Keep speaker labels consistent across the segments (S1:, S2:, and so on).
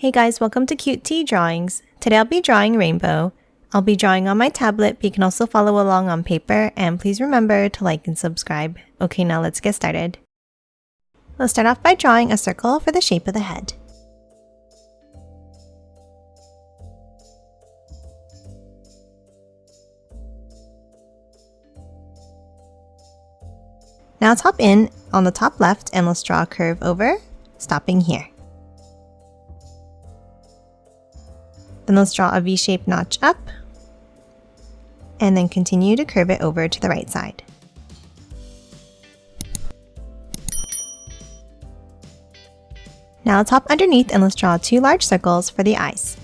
S1: Hey guys, welcome to Cute Tea Drawings. Today I'll be drawing Rainbow. I'll be drawing on my tablet, but you can also follow along on paper, and please remember to like and subscribe. Okay, now let's get started. Let's start off by drawing a circle for the shape of the head. Now let's hop in on the top left and let's draw a curve over, stopping here. Then let's draw a V-shaped notch up, and then continue to curve it over to the right side. Now let's hop underneath and let's draw two large circles for the eyes.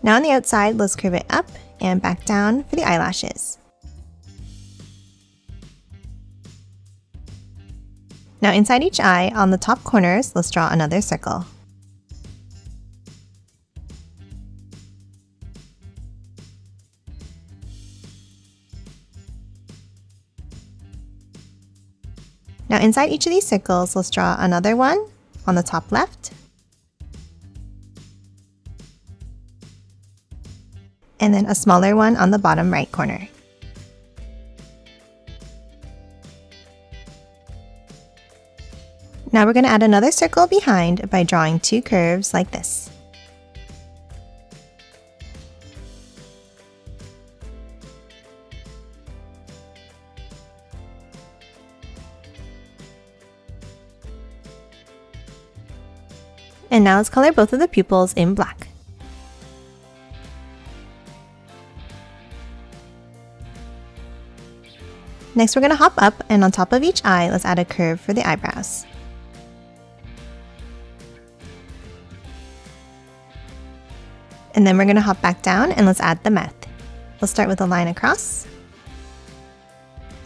S1: Now on the outside, let's curve it up and back down for the eyelashes. Now inside each eye, on the top corners, let's draw another circle. Now inside each of these circles, let's draw another one on the top left, and then a smaller one on the bottom right corner. Now we're going to add another circle behind by drawing two curves like this. And now let's color both of the pupils in black. Next, we're going to hop up, and on top of each eye, let's add a curve for the eyebrows. And then we're going to hop back down and let's add the mouth. We'll start with a line across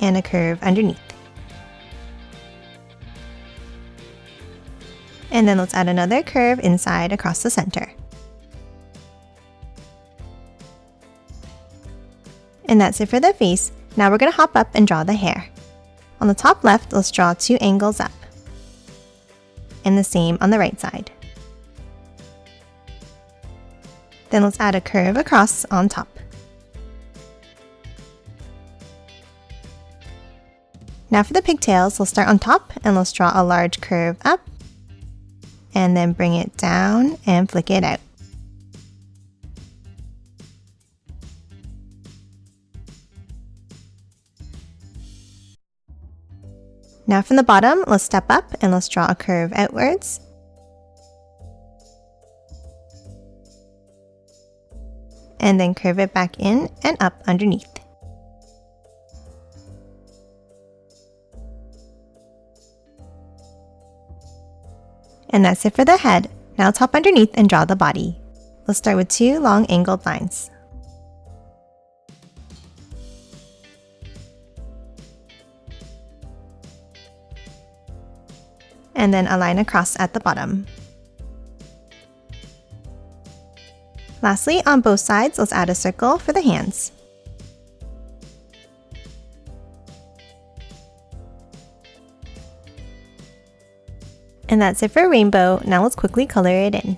S1: and a curve underneath. And then let's add another curve inside across the center. And that's it for the face. Now we're going to hop up and draw the hair. On the top left, let's draw two angles up. And the same on the right side. Then let's add a curve across on top. Now for the pigtails, let's start on top and let's draw a large curve up. And then bring it down and flick it out. Now from the bottom, let's step up and let's draw a curve outwards. And then curve it back in and up underneath. And that's it for the head. Now let's hop underneath and draw the body. Let's start with two long angled lines. And then a line across at the bottom. Lastly, on both sides, let's add a circle for the hands. And that's it for Rainbow. Now let's quickly color it in.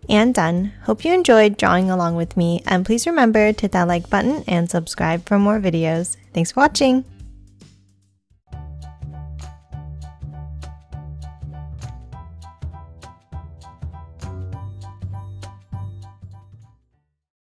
S1: And done. Hope you enjoyed drawing along with me, and please remember to hit that like button and subscribe for more videos. Thanks for watching!